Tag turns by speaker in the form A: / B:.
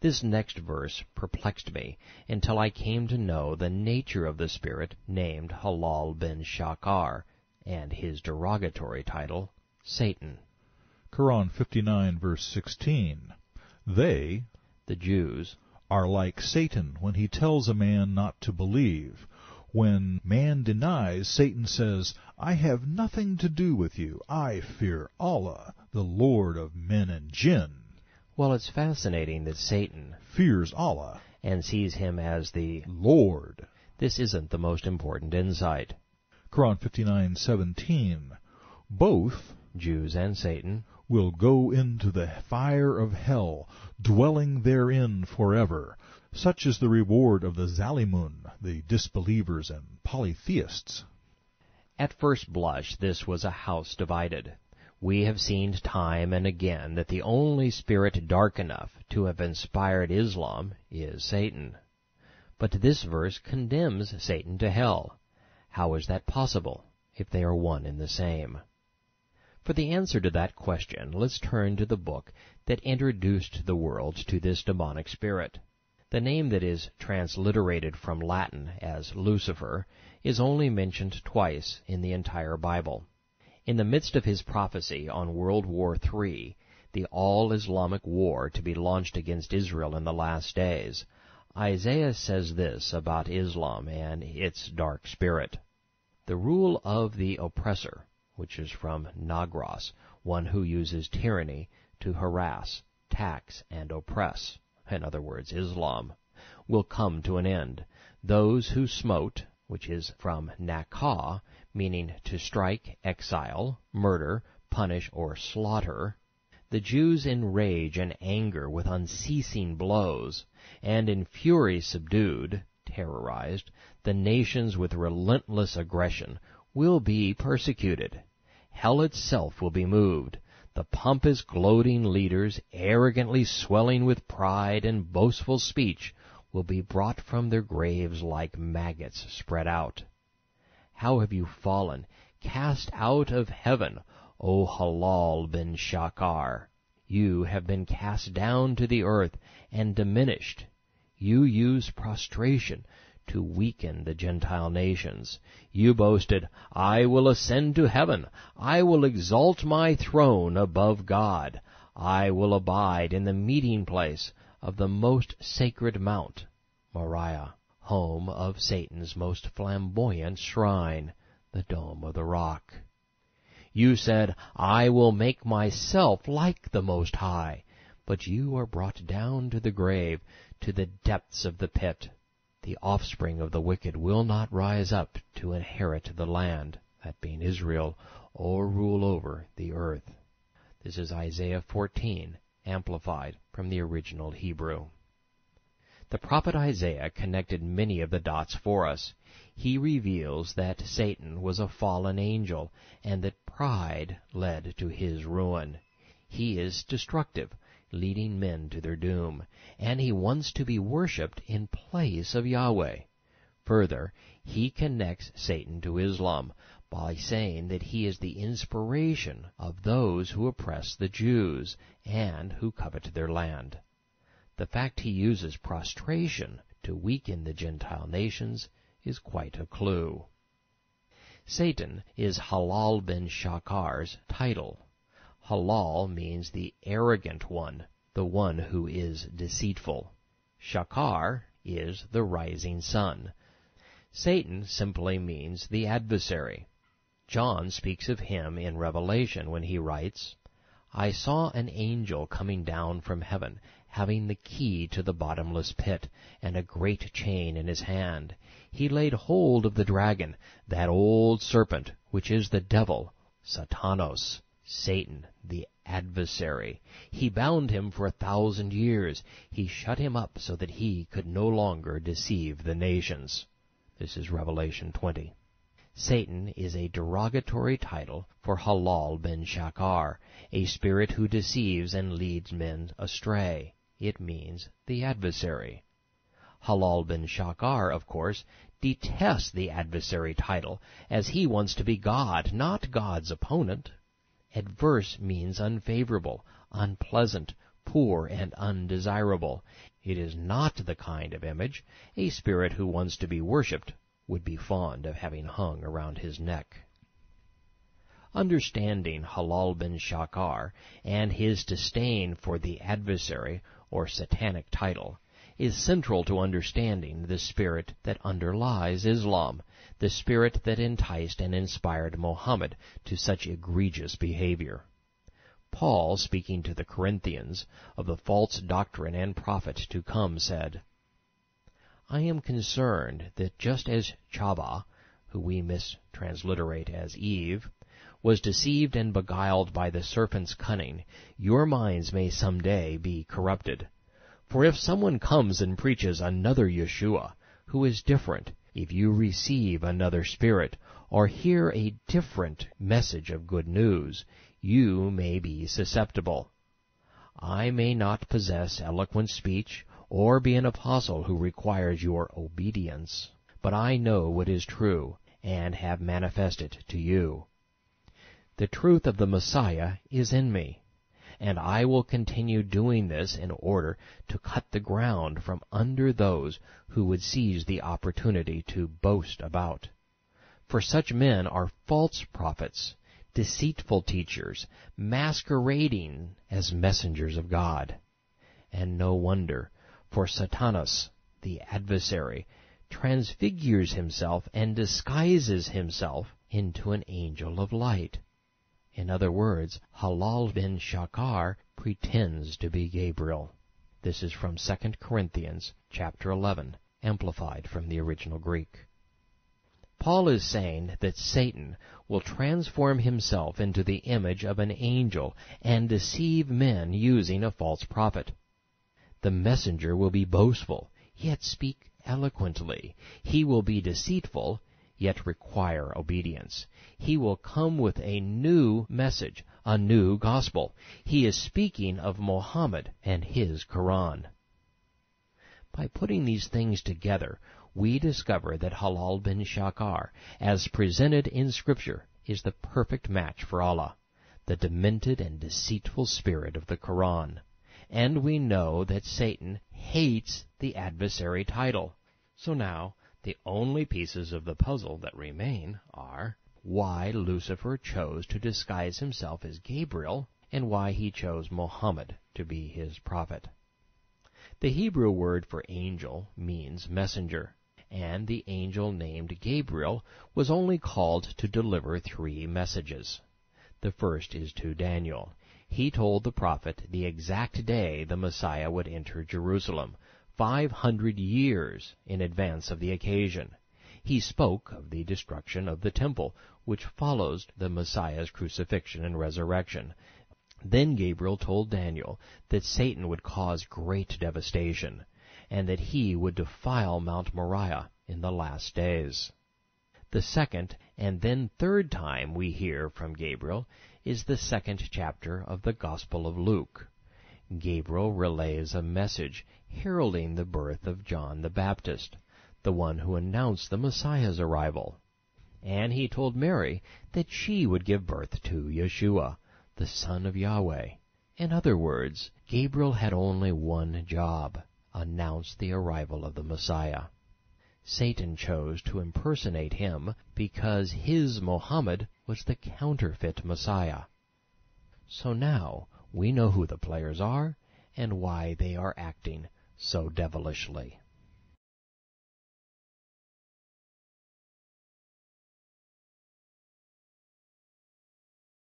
A: This next verse perplexed me until I came to know the nature of the spirit named Halal ben Shakar, and his derogatory title, Satan.
B: Quran 59, verse 16. They,
A: the Jews,
B: are like Satan when he tells a man not to believe. When man denies, Satan says, I have nothing to do with you. I fear Allah, the Lord of men and jinn.
A: Well, it's fascinating that Satan
B: fears Allah
A: and sees him as the
B: Lord.
A: This isn't the most important insight.
B: Quran 59:17. Both,
A: Jews and Satan,
B: will go into the fire of hell, dwelling therein forever. Such is the reward of the Zalimun, the disbelievers and polytheists.
A: At first blush, this was a house divided. We have seen time and again that the only spirit dark enough to have inspired Islam is Satan. But this verse condemns Satan to hell. How is that possible, if they are one and the same? For the answer to that question, let's turn to the book that introduced the world to this demonic spirit. The name that is transliterated from Latin as Lucifer is only mentioned twice in the entire Bible. In the midst of his prophecy on World War III, the all-Islamic war to be launched against Israel in the last days, Isaiah says this about Islam and its dark spirit. The rule of the oppressor, which is from Nagros, one who uses tyranny to harass, tax, and oppress, in other words, Islam, will come to an end. Those who smote, which is from Nakah, meaning to strike, exile, murder, punish, or slaughter. The Jews in rage and anger with unceasing blows, and in fury subdued, terrorized, the nations with relentless aggression will be persecuted. Hell itself will be moved. The pompous, gloating leaders, arrogantly swelling with pride and boastful speech, will be brought from their graves like maggots spread out. How have you fallen, cast out of heaven, O Halal bin Shakar! You have been cast down to the earth and diminished. You use prostration to weaken the Gentile nations. You boasted, I will ascend to heaven. I will exalt my throne above God. I will abide in the meeting place of the most sacred mount, Moriah, home of Satan's most flamboyant shrine, the Dome of the Rock. You said, I will make myself like the Most High, but you are brought down to the grave, to the depths of the pit. The offspring of the wicked will not rise up to inherit the land, that being Israel, or rule over the earth. This is Isaiah 14, amplified from the original Hebrew. The prophet Isaiah connected many of the dots for us. He reveals that Satan was a fallen angel, and that pride led to his ruin. He is destructive, leading men to their doom, and he wants to be worshipped in place of Yahweh. Further, he connects Satan to Islam by saying that he is the inspiration of those who oppress the Jews and who covet their land. The fact he uses prostration to weaken the Gentile nations is quite a clue. Satan is Halal bin Shakar's title. Halal means the arrogant one, the one who is deceitful. Shakar is the rising sun. Satan simply means the adversary. John speaks of him in Revelation when he writes, I saw an angel coming down from heaven, having the key to the bottomless pit, and a great chain in his hand. He laid hold of the dragon, that old serpent, which is the devil, Satanos, Satan, the adversary. He bound him for 1,000 years. He shut him up so that he could no longer deceive the nations. This is Revelation 20. Satan is a derogatory title for Halal bin Shakar, a spirit who deceives and leads men astray. It means the adversary. Halal bin Shakar, of course, detests the adversary title, as he wants to be God, not God's opponent. Adverse means unfavorable, unpleasant, poor and undesirable. It is not the kind of image a spirit who wants to be worshipped would be fond of having hung around his neck. Understanding Halal bin Shakar and his disdain for the adversary or satanic title is central to understanding the spirit that underlies Islam, the spirit that enticed and inspired Muhammad to such egregious behavior. Paul, speaking to the Corinthians of the false doctrine and prophet to come, said, I am concerned that just as Chaba, who we mistransliterate as Eve, was deceived and beguiled by the serpent's cunning, your minds may some day be corrupted. For if someone comes and preaches another Yeshua, who is different, if you receive another spirit, or hear a different message of good news, you may be susceptible. I may not possess eloquent speech, or be an apostle who requires your obedience, but I know what is true, and have manifested to you. The truth of the Messiah is in me, and I will continue doing this in order to cut the ground from under those who would seize the opportunity to boast about. For such men are false prophets, deceitful teachers, masquerading as messengers of God. And no wonder, for Satanous, the adversary, transfigures himself and disguises himself into an angel of light. In other words, Halal bin Shakar pretends to be Gabriel. This is from 2 Corinthians chapter 11, amplified from the original Greek. Paul is saying that Satan will transform himself into the image of an angel and deceive men using a false prophet. The messenger will be boastful, yet speak eloquently. He will be deceitful, yet require obedience. He will come with a new message, a new gospel. He is speaking of Muhammad and his Quran. By putting these things together, we discover that Halal bin Shakar, as presented in Scripture, is the perfect match for Allah, the demented and deceitful spirit of the Quran. And we know that Satan hates the adversary title. So now, the only pieces of the puzzle that remain are why Lucifer chose to disguise himself as Gabriel and why he chose Muhammad to be his prophet. The Hebrew word for angel means messenger, and the angel named Gabriel was only called to deliver 3 messages. The first is to Daniel. He told the prophet the exact day the Messiah would enter Jerusalem, 500 years in advance of the occasion. He spoke of the destruction of the temple, which follows the Messiah's crucifixion and resurrection. Then Gabriel told Daniel that Satan would cause great devastation, and that he would defile Mount Moriah in the last days. The second and then third time we hear from Gabriel is the 2nd chapter of the Gospel of Luke. Gabriel relays a message heralding the birth of John the Baptist, the one who announced the Messiah's arrival. And he told Mary that she would give birth to Yeshua, the Son of Yahweh. In other words, Gabriel had only one job: announce the arrival of the Messiah. Satan chose to impersonate him because his Muhammad was the counterfeit Messiah. So now we know who the players are and why they are acting so devilishly.